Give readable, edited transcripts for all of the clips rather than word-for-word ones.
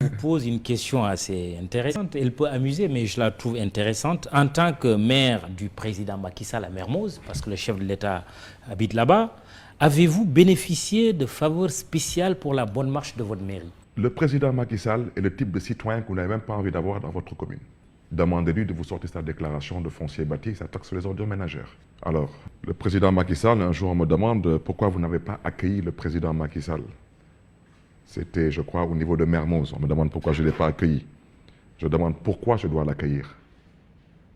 vous pose une question assez intéressante. Elle peut amuser, mais je la trouve intéressante. En tant que maire du président Macky Sall à Mermoz, parce que le chef de l'État habite là-bas, avez-vous bénéficié de faveurs spéciales pour la bonne marche de votre mairie? Le président Macky Sall est le type de citoyen que vous n'avez même pas envie d'avoir dans votre commune. Demandez-lui de vous sortir sa déclaration de foncier bâti et sa taxe sur les ordures ménagères. Alors, le président Macky Sall, un jour, me demande pourquoi vous n'avez pas accueilli le président Macky Sall. C'était, je crois, au niveau de Mermoz. On me demande pourquoi je ne l'ai pas accueilli. Je demande pourquoi je dois l'accueillir.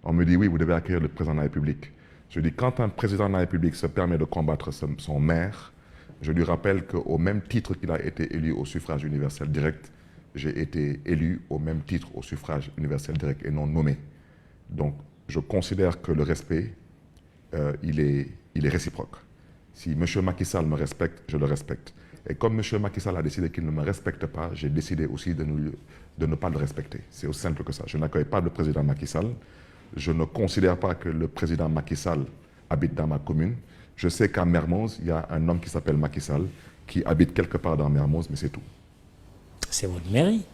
On me dit, oui, vous devez accueillir le président de la République. Je dis, quand un président de la République se permet de combattre son maire, je lui rappelle qu'au même titre qu'il a été élu au suffrage universel direct, j'ai été élu au même titre au suffrage universel direct et non nommé. Donc, je considère que le respect, il est réciproque. Si M. Macky Sall me respecte, je le respecte. Et comme M. Macky Sall a décidé qu'il ne me respecte pas, j'ai décidé aussi de ne pas le respecter. C'est aussi simple que ça. Je n'accueille pas le président Macky Sall. Je ne considère pas que le président Macky Sall habite dans ma commune. Je sais qu'à Mermoz, il y a un homme qui s'appelle Macky Sall, qui habite quelque part dans Mermoz, mais c'est tout. C'est votre mairie.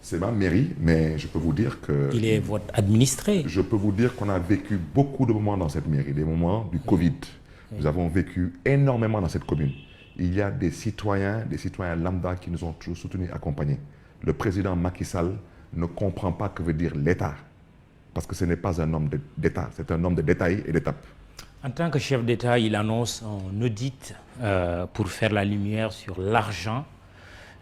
C'est ma mairie, mais je peux vous dire que... Il est votre administré. Je peux vous dire qu'on a vécu beaucoup de moments dans cette mairie, des moments du Covid. Nous avons vécu énormément dans cette commune. Il y a des citoyens lambda qui nous ont toujours soutenus, accompagnés. Le président Macky Sall ne comprend pas que veut dire l'État, parce que ce n'est pas un homme d'État, c'est un homme de détail et d'étape. En tant que chef d'État, il annonce un audit pour faire la lumière sur l'argent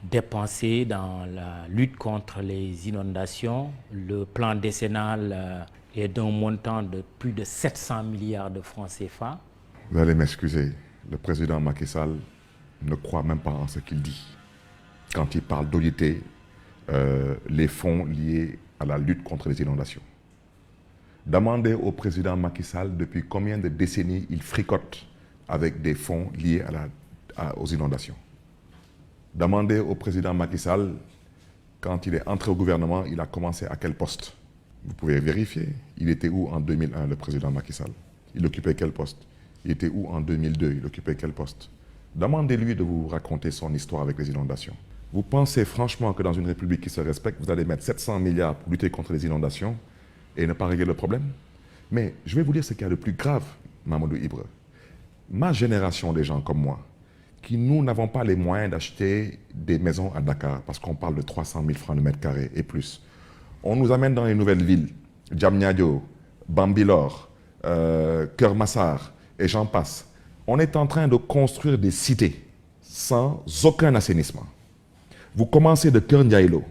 dépensé dans la lutte contre les inondations. Le plan décennal est d'un montant de plus de 700 milliards de francs CFA. Vous allez m'excuser, le président Macky Sall ne croit même pas en ce qu'il dit. Quand il parle d'auditer les fonds liés à la lutte contre les inondations. Demandez au président Macky Sall depuis combien de décennies il fricote avec des fonds liés aux inondations. Demandez au président Macky Sall, quand il est entré au gouvernement, il a commencé à quel poste? Vous pouvez vérifier. Il était où en 2001, le président Macky Sall? Il occupait quel poste? Il était où en 2002? Il occupait quel poste? Demandez-lui de vous raconter son histoire avec les inondations. Vous pensez franchement que dans une république qui se respecte, vous allez mettre 700 milliards pour lutter contre les inondations et ne pas régler le problème? Mais je vais vous dire ce qu'il y a de plus grave, Mamadou Ibra. Ma génération des gens comme moi, qui nous n'avons pas les moyens d'acheter des maisons à Dakar, parce qu'on parle de 300 000 francs le mètre carré et plus. On nous amène dans les nouvelles villes, Diamniadio, Bambilor, Keur Massar, et j'en passe. On est en train de construire des cités sans aucun assainissement. Vous commencez de Keur Ndiaïlo,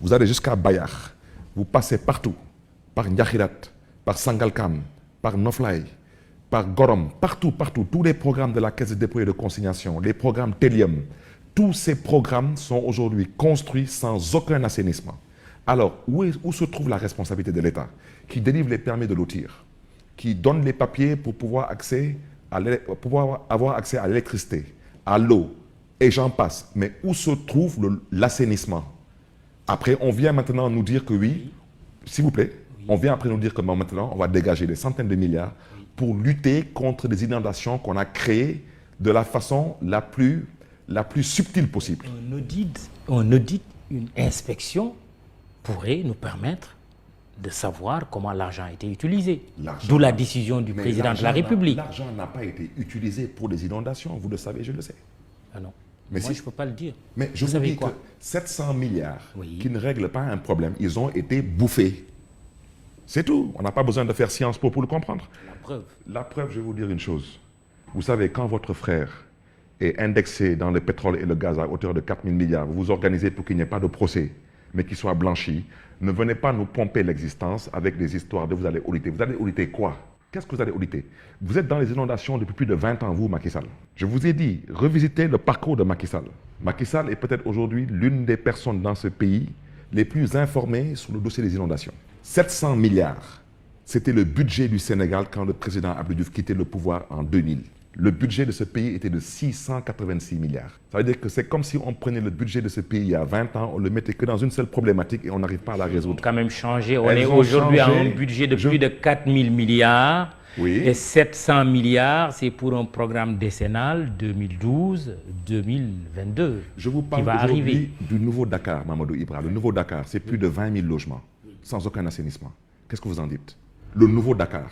vous allez jusqu'à Bayar, vous passez partout, par Ndiakhirat, par Sangalkam, par Noflay, par Gorom, partout, tous les programmes de la Caisse de dépôt et de consignation, les programmes Telium, tous ces programmes sont aujourd'hui construits sans aucun assainissement. Alors, où se trouve la responsabilité de l'État qui délivre les permis de lotir, qui donne les papiers pour pouvoir avoir accès à l'électricité, à l'eau, et j'en passe. Mais où se trouve l'assainissement? Après, on vient maintenant nous dire que oui, s'il vous plaît, on vient après nous dire que maintenant, on va dégager des centaines de milliards pour lutter contre les inondations qu'on a créées de la façon la plus subtile possible. Un audit, une inspection pourrait nous permettre de savoir comment l'argent a été utilisé. D'où la décision du président de la République. L'argent n'a pas été utilisé pour les inondations, vous le savez, je le sais. Ah non. Mais moi, je ne peux pas le dire. Mais je vous dis que 700 milliards qui ne règlent pas un problème, ils ont été bouffés. C'est tout. On n'a pas besoin de faire Sciences Po pour le comprendre. La preuve. La preuve, je vais vous dire une chose. Vous savez, quand votre frère est indexé dans le pétrole et le gaz à hauteur de 4 000 milliards, vous vous organisez pour qu'il n'y ait pas de procès, mais qu'il soit blanchi. Ne venez pas nous pomper l'existence avec des histoires de vous allez auditer. Vous allez auditer quoi? Qu'est-ce que vous allez auditer? Vous êtes dans les inondations depuis plus de 20 ans, vous, Macky Sall. Je vous ai dit, revisitez le parcours de Macky Sall. Macky Sall est peut-être aujourd'hui l'une des personnes dans ce pays les plus informées sur le dossier des inondations. 700 milliards, c'était le budget du Sénégal quand le président Abdou Diouf quittait le pouvoir en 2000. Le budget de ce pays était de 686 milliards. Ça veut dire que c'est comme si on prenait le budget de ce pays il y a 20 ans, on le mettait que dans une seule problématique et on n'arrive pas à la résoudre. Quand même changé. On est aujourd'hui à un budget de plus de 4 000 milliards. Oui. Et 700 milliards, c'est pour un programme décennal 2012-2022. Je vous parle aujourd'hui du nouveau Dakar, Mamadou Ibra. Le nouveau Dakar, c'est plus de 20 000 logements, sans aucun assainissement. Qu'est-ce que vous en dites? Le nouveau Dakar,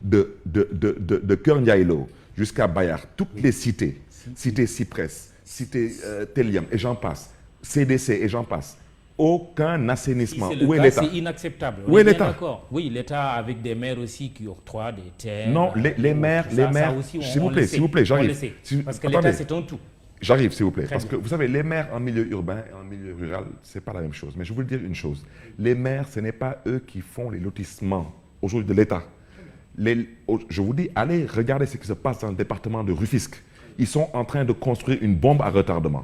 de Keur Ndiaye-Lo jusqu'à Bayard, toutes les cités, cité Cyprès, cité Télium, et j'en passe, CDC, et j'en passe. Aucun assainissement. Si où est l'État? C'est inacceptable. Où est l'État? Oui, l'État avec des maires aussi qui octroient des terres. Non, les maires, s'il vous plaît, j'arrive. Parce que l'État, c'est un tout. J'arrive, s'il vous plaît. Parce que vous savez, les maires en milieu urbain et en milieu rural, ce n'est pas la même chose. Mais je veux vous dire une chose. Les maires, ce n'est pas eux qui font les lotissements aujourd'hui de l'État. Je vous dis, allez regarder ce qui se passe dans le département de Rufisque. Ils sont en train de construire une bombe à retardement.